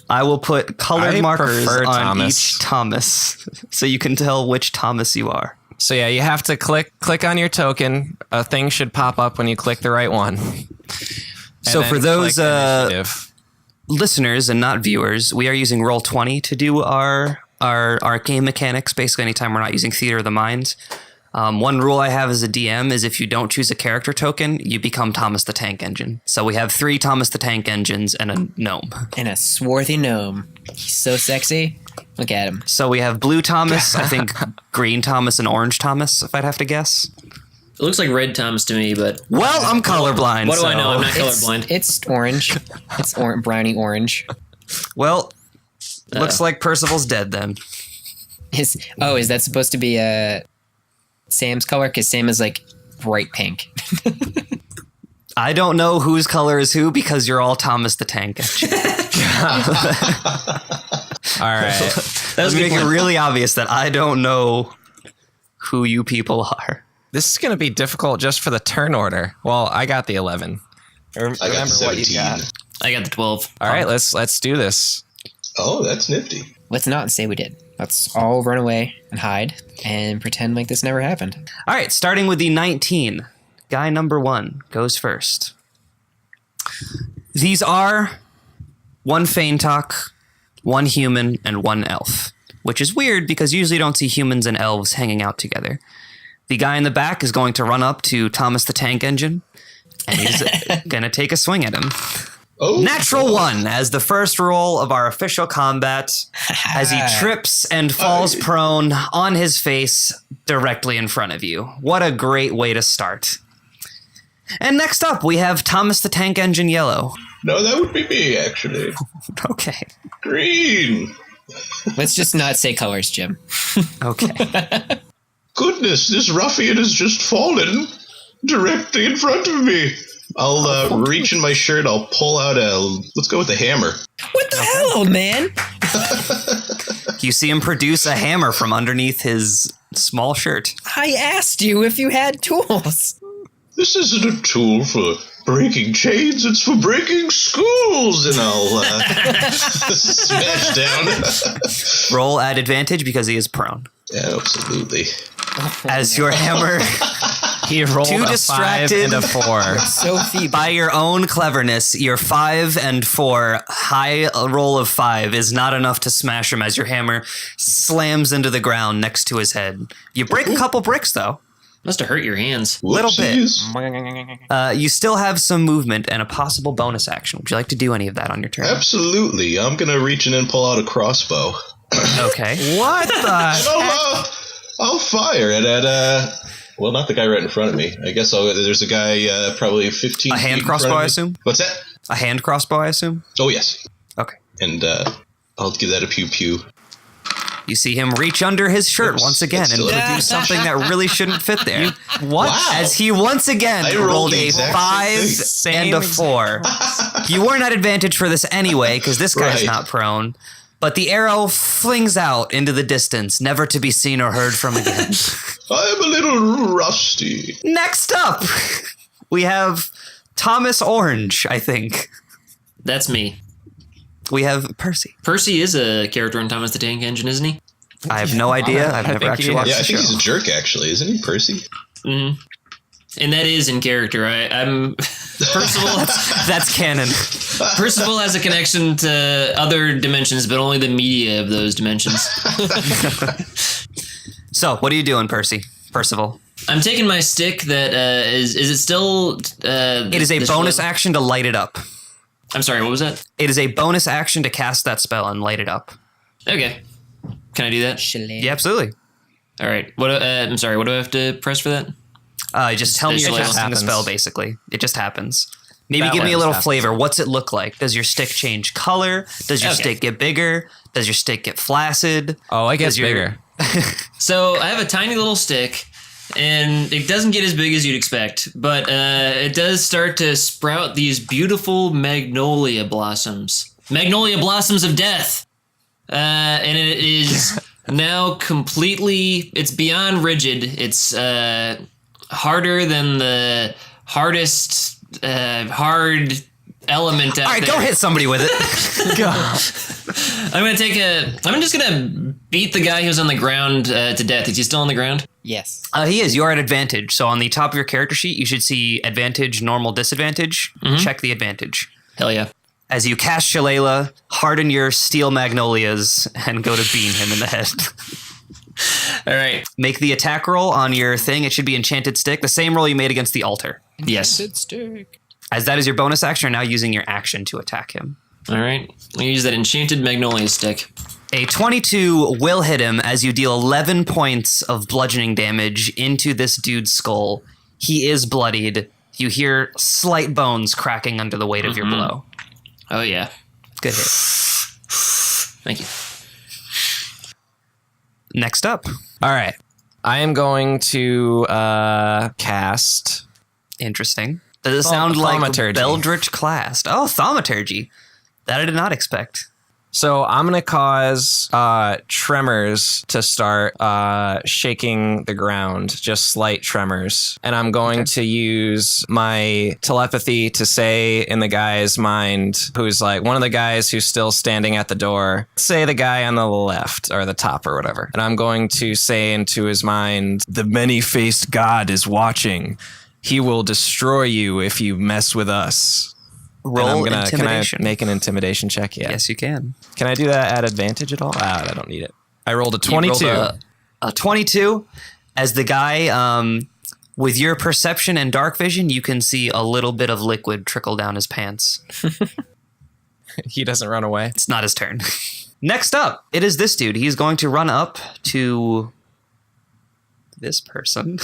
I will put colored I markers prefer on Thomas. each Thomas so you can tell which Thomas you are. So yeah, you have to click on your token. A thing should pop up when you click the right one. So And for then those click initiative. listeners and not viewers, we are using Roll20 to do our game mechanics. Basically, anytime we're not using Theater of the Mind. One rule I have as a DM is if you don't choose a character token, you become Thomas the Tank Engine. So we have 3 Thomas the Tank Engines and a gnome. And a swarthy gnome. He's so sexy. Look at him. So we have blue Thomas, I think green Thomas, and orange Thomas, if I'd have to guess. It looks like red Thomas to me, but Well, I'm colorblind. what do I know? I'm not It's, colorblind. it's orange. It's brownie orange. Well, looks like Percival's dead then. Is that supposed to be Sam's color? Because Sam is like bright pink. I don't know whose color is who because you're all Thomas the Tank Engine. All right. Let's make it really obvious that I don't know who you people are. This is going to be difficult just for the turn order. Well, I got the 11. Remember I got the what you 17. got. I got the 12. All right, let's do this. Oh, that's nifty. Let's not say we did. Let's all run away and hide and pretend like this never happened. All right, starting with the 19. Guy number 1 goes first. These are 1 Faintalk, 1 human, and 1 elf, which is weird because usually you don't see humans and elves hanging out together. The guy in the back is going to run up to Thomas the Tank Engine, and he's going to take a swing at him. Oh, Natural 1 as the first roll of our official combat as he trips and falls prone on his face directly in front of you. What a great way to start. And next up, we have Thomas the Tank Engine Yellow. No, that would be me, actually. Okay. Green. Let's just not say colors, Jim. Okay. Goodness, this ruffian has just fallen directly in front of me. I'll reach in my shirt. I'll pull out let's go with a hammer. What the hell, old man? You see him produce a hammer from underneath his small shirt. I asked you if you had tools. This isn't a tool for breaking chains, it's for breaking schools, and I'll smash down. Roll at advantage because he is prone. Yeah, absolutely. As your hammer, He rolled Too a 5 distracted. and a 4. So feeble. by your own cleverness, your 5 and 4 high roll of 5 is not enough to smash him as your hammer slams into the ground next to his head. You break a couple bricks, though. Must have hurt your hands. Little bit. Whoopsies. You still have some movement and a possible bonus action. Would you like to do any of that on your turn? Absolutely. I'm going to reach in and pull out a crossbow. Okay. What the? I'll fire it at, well, not the guy right in front of me. I guess there's a guy probably 15 A hand feet in front crossbow, of me. I assume? What's that? A hand crossbow, I assume? Oh, yes. Okay. And I'll give that a pew-pew. You see him reach under his shirt Oops, once again that's and still- produce something that really shouldn't fit there. What? Wow. As he once again I rolled rolled the a exact 5 same and thing. a 4. You weren't at advantage for this anyway, because this guy's Right. not prone. But the arrow flings out into the distance, never to be seen or heard from again. I'm a little rusty. Next up, we have Thomas Orange, I think. That's me. We have Percy. Percy is a character in Thomas the Tank Engine, isn't he? I have no idea. I've never think actually he watched Yeah, I the think show. he's a jerk, actually. Isn't he, Percy? Mm-hmm. And that is in character. I'm Percival. That's canon. Percival has a connection to other dimensions, but only the media of those dimensions. So, what are you doing, Percy? Percival. I'm taking my stick. That is it still? It is a bonus action to light it up. I'm sorry. What was that? It is a bonus action to cast that spell and light it up. Okay. Can I do that? Yeah, absolutely. All right. What? I'm sorry. What do I have to press for that? Just tell me you're Visualize casting the happens. spell, basically. It just happens. Maybe That give me a one little just flavor. What's it look like? Does your stick change color? Does your Okay. stick get bigger? Does your stick get flaccid? Oh, I guess Does your- bigger. So I have a tiny little stick, and it doesn't get as big as you'd expect, but it does start to sprout these beautiful magnolia blossoms. Magnolia blossoms of death. And it is now completely, it's beyond rigid. It's harder than the hardest hard element out All right, there. go hit somebody with it. I'm just gonna beat the guy who's on the ground to death. Is he still on the ground? Yes. He is. You're at advantage. So on the top of your character sheet, you should see advantage, normal, disadvantage. Check the advantage. Hell yeah. As you cast Shalala, harden your steel magnolias, and go to beam him in the head. All right. Make the attack roll on your thing. It should be Enchanted Stick, the same roll you made against the altar. Yes. Stick. As that is your bonus action, you're now using your action to attack him. All right. I'll use that enchanted magnolia stick. A 22 will hit him as you deal 11 points of bludgeoning damage into this dude's skull. He is bloodied. You hear slight bones cracking under the weight of your blow. Oh yeah. Good hit. Thank you. Next up. All right. I am going to cast Interesting. Does it sound like Thaumaturgy. Beldritch Clast? Oh, Thaumaturgy. That I did not expect. So I'm going to cause tremors to start shaking the ground, just slight tremors. And I'm going to use my telepathy to say in the guy's mind, who's like one of the guys who's still standing at the door, say the guy on the left or the top or whatever. And I'm going to say into his mind, the many-faced God is watching. He will destroy you if you mess with us. Roll Can I intimidation. make an intimidation check? Yeah. Yes, you can. Can I do that at advantage at all? I don't need it. I rolled a You rolled 22. a 22. As the guy, with your perception and dark vision, you can see a little bit of liquid trickle down his pants. He doesn't run away. It's not his turn. Next up, it is this dude. He's going to run up to this person,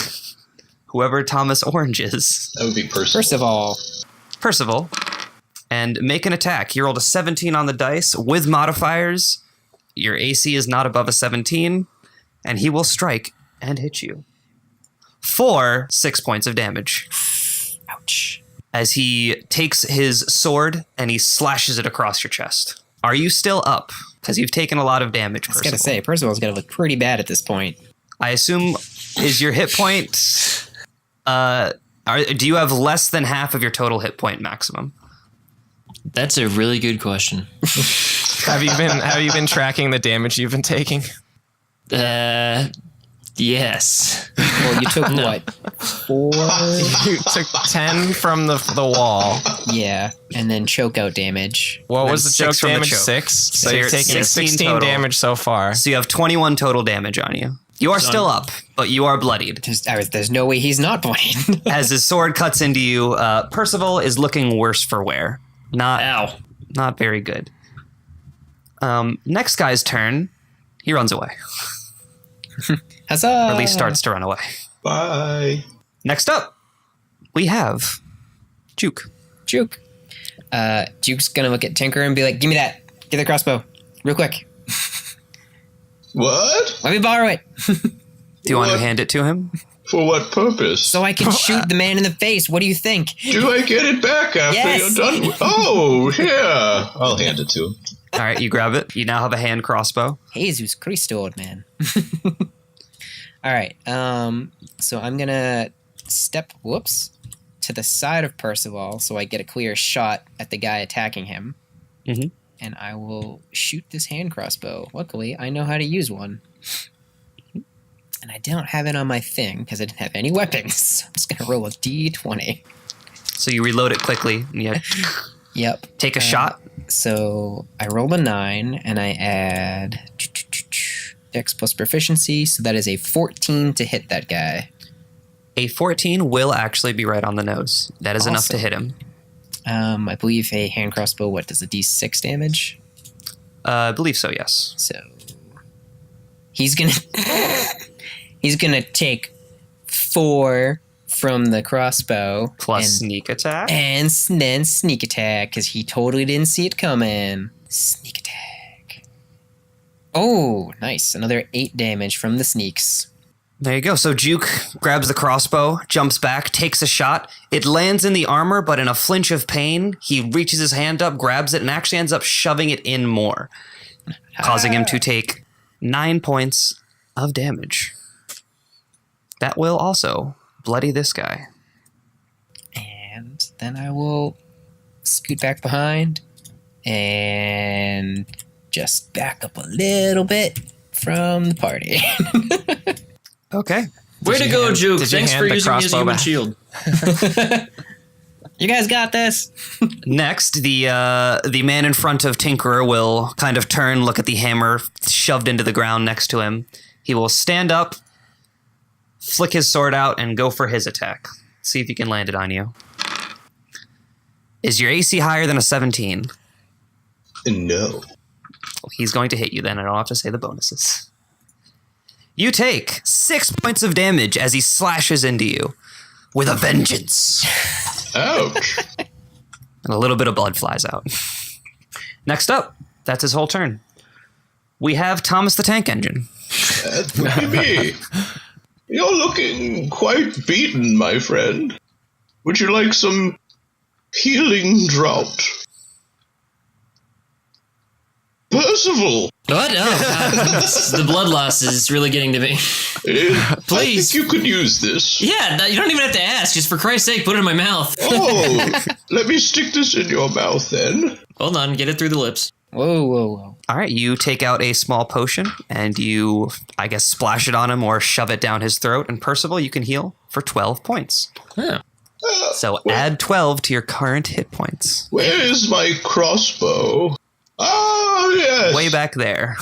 whoever Thomas Orange is, That would be personal. First of all, Percival, and make an attack. He rolled a 17 on the dice with modifiers. Your AC is not above a 17, and he will strike and hit you for 6 points of damage ouch. as he takes his sword and he slashes it across your chest. Are you still up? Because you've taken a lot of damage, I was Percival. gonna say, Percival's gonna look pretty bad at this point. I assume, is your hit point... do you have less than half of your total hit point maximum? That's a really good question. Have you been tracking the damage you've been taking? Yes. Well, you took what? 4? You took 10 from the wall. Yeah, and then choke out damage. What then was the 6 choke from the damage? choke. 6. So So you're you're taking 16 16 total. damage so far. So you have 21 total damage on you. You are still up, but you are bloodied. There's no way he's not blind. As his sword cuts into you, Percival is looking worse for wear. Ow. Not very good. Next guy's turn. He runs away. Huzzah! Or at least starts to run away. Bye. Next up, we have Juke. Juke. Juke's gonna look at Tinker and be like, "Give me that. Get the crossbow, real quick. What? Let me borrow it, Do you want to What? hand it to him? For what purpose? so I can shoot the man in the face." What do you think? Do I get it back after Yes. you're done? Oh, yeah. I'll hand it to him. All right, you grab it. You now have a hand crossbow. Jesus Christo, old man. All right. So I'm gonna step, to the side of Percival so I get a clear shot at the guy attacking him. Mhm. And I will shoot this hand crossbow. Luckily, I know how to use one. And I don't have it on my thing because I didn't have any weapons. I'm just gonna roll a d20. So you reload it quickly and you Yep. take a shot. So I rolled a 9 and I add Dex plus proficiency, so that is a 14 to hit that guy. A 14 will actually be right on the nose. That is enough to Awesome. hit him. I believe a hand crossbow, what does a d6 damage? I believe so, yes. So he's gonna take 4 from the crossbow Plus and, sneak attack. and then sneak attack because he totally didn't see it coming. Sneak attack. Oh, nice! Another 8 damage from the sneaks. There you go. So Juke grabs the crossbow, jumps back, takes a shot. It lands in the armor, but in a flinch of pain, he reaches his hand up, grabs it, and actually ends up shoving it in more, causing him to take 9 points of damage. That will also bloody this guy. And then I will scoot back behind and just back up a little bit from the party. Okay. Way to go, Juke. did you Thanks hand for the using his crossbow human back? shield. You guys got this. Next, the man in front of Tinkerer will kind of turn, look at the hammer shoved into the ground next to him. He will stand up, flick his sword out, and go for his attack. See if he can land it on you. Is your AC higher than a 17? No. He's going to hit you then. I don't have to say the bonuses. You take 6 points of damage as he slashes into you with a vengeance. Ouch. And a little bit of blood flies out. Next up, that's his whole turn. We have Thomas the Tank Engine. That would be me. You're looking quite beaten, my friend. Would you like some healing draught? Percival! What? Oh, the blood loss is really getting to me. I Please. think you could use this. Yeah, you don't even have to ask. Just for Christ's sake, put it in my mouth. Oh, let me stick this in your mouth then. Hold on, get it through the lips. Whoa. All right, you take out a small potion and you, I guess, splash it on him or shove it down his throat. And Percival, you can heal for 12 points. Oh. So add 12 to your current hit points. Where is my crossbow? Ah, yes. Way back there.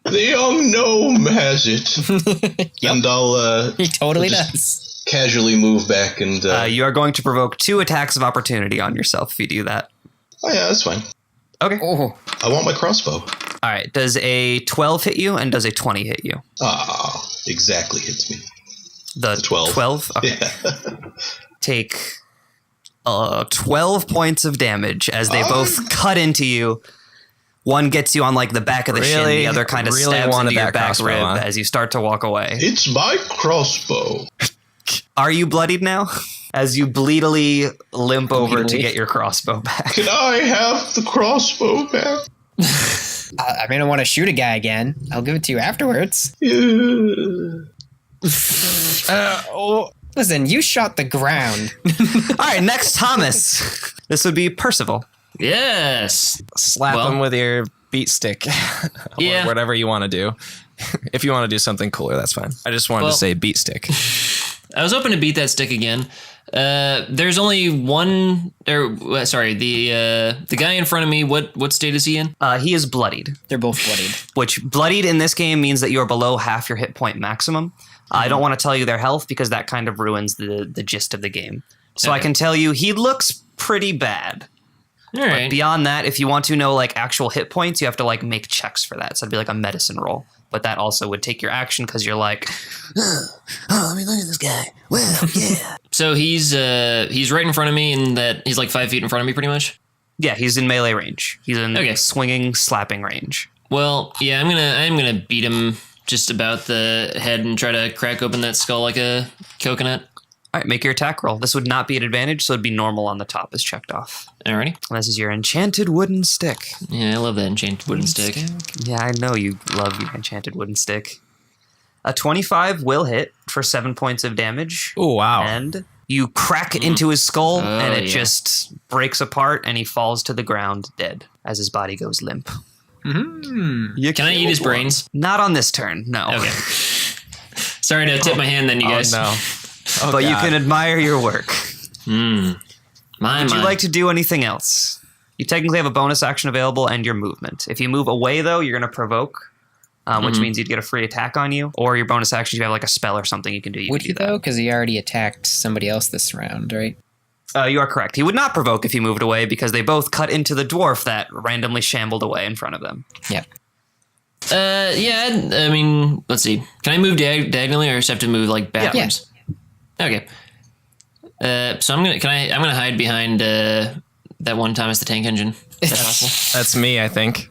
The young gnome has it. And I'll He totally just does. casually move back and... You are going to provoke 2 attacks of opportunity on yourself if you do that. Oh, yeah, that's fine. Okay. Oh, I want my crossbow. All right. Does a 12 hit you and does a 20 hit you? Ah, exactly hits me. The 12. 12? Okay. Yeah. Take 12 points of damage as they both cut into you. One gets you on like the back of the shin, the other kind of stabs into your back rib as you start to walk away. It's my crossbow. Are you bloodied now? As you bleedily limp over to get your crossbow back. Can I have the crossbow back? I mean, I want to shoot a guy again. I'll give it to you afterwards. Listen, you shot the ground. All right, next Thomas. This would be Percival. Yes. Slap him with your beat stick. Or Yeah. whatever you want to do. If you want to do something cooler, that's fine. I just wanted to say beat stick. I was hoping to beat that stick again. There's only one. Sorry, the guy in front of me. What state is he in? He is bloodied, They're both bloodied. which bloodied in this game means that you are below half your hit point maximum. I don't want to tell you their health because that kind of ruins the gist of the game. So I Okay. can tell you he looks pretty bad. All right. Beyond that, if you want to know like actual hit points, you have to like make checks for that. So it'd be like a medicine roll. But that also would take your action because you're like, let me look at this guy. Well, yeah. So he's right in front of me, and that he's like 5 feet in front of me, pretty much. Yeah, he's in melee range. He's in Okay. swinging, slapping range. Well, yeah, I'm gonna beat him just about the head and try to crack open that skull like a coconut. All right, make your attack roll. This would not be an advantage, so it'd be normal on the top is checked off. Alrighty. And this is your enchanted wooden stick. Yeah, I love that enchanted wooden stick. Yeah, I know you love your enchanted wooden stick. A 25 will hit for 7 points of damage. Oh, wow. And you crack into his skull, Oh, and it yeah. just breaks apart, and he falls to the ground dead as his body goes limp. Can I eat his brains? Not on this turn, no. Okay. Sorry to tip my hand then, you guys. Oh, no. Oh, But you God. can admire your work. My, Would you my. like to do anything else? You technically have a bonus action available and your movement. If you move away, though, you're going to provoke, which means you'd get a free attack on you. Or your bonus action, if you have like a spell or something you can do. Would can he do that. though? Because he already attacked somebody else this round, right? You are correct. He would not provoke if you moved away because they both cut into the dwarf that randomly shambled away in front of them. Yeah. Yeah, I mean, let's see. Can I move diagonally or just have to move like backwards? Okay. So I'm gonna hide behind that one Thomas the Tank Engine. Is that possible? That's me, I think.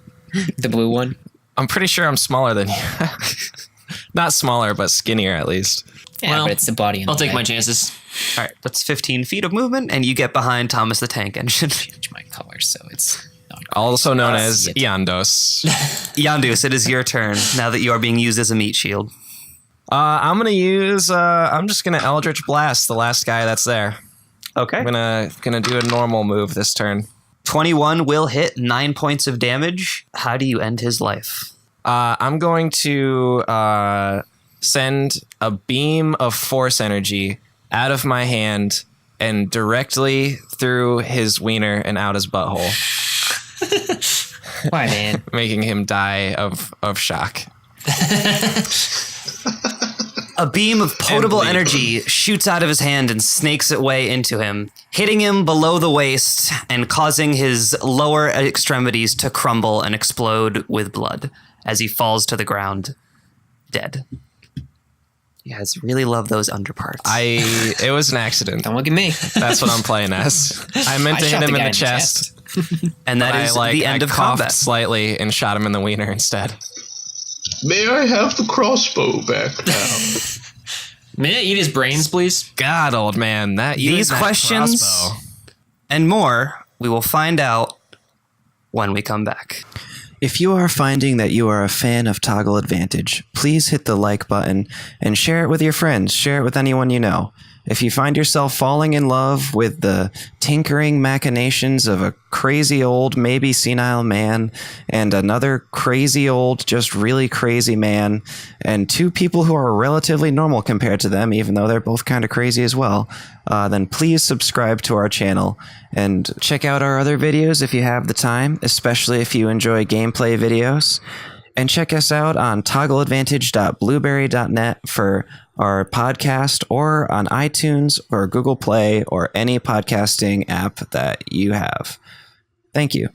The blue one. I'm pretty sure I'm smaller than you. Not smaller, but skinnier at least. Yeah, Well, but it's the body. In I'll the take way. my chances. All right, that's 15 feet of movement, and you get behind Thomas the Tank Engine. Change my color, so it's not. Also known as it. Yandos. Yandus, it is your turn now that you are being used as a meat shield. I'm gonna use. I'm just gonna Eldritch Blast the last guy that's there. Okay. I'm gonna do a normal move this turn. 21 will hit 9 points of damage. How do you end his life? I'm going to send a beam of force energy out of my hand and directly through his wiener and out his butthole, Why, man? making him die of shock. A beam of potable bleed. energy shoots out of his hand and snakes its way into him, hitting him below the waist and causing his lower extremities to crumble and explode with blood as he falls to the ground, dead. You guys really love those underparts. It was an accident. Don't look at me. That's what I'm playing as. I meant to I hit shot him the in guy the chest. and that but is I the end of coughed combat. slightly and shot him in the wiener instead. May I have the crossbow back now? May I eat his brains, please? God, old man, These that questions crossbow. and more we will find out when we come back. If you are finding that you are a fan of Toggle Advantage, please hit the like button and share it with your friends. Share it with anyone you know. If you find yourself falling in love with the tinkering machinations of a crazy old, maybe senile man and another crazy old, just really crazy man, and two people who are relatively normal compared to them, even though they're both kind of crazy as well, then please subscribe to our channel and check out our other videos if you have the time, especially if you enjoy gameplay videos. And check us out on toggleadvantage.blueberry.net for our podcast, or on iTunes or Google Play or any podcasting app that you have. Thank you.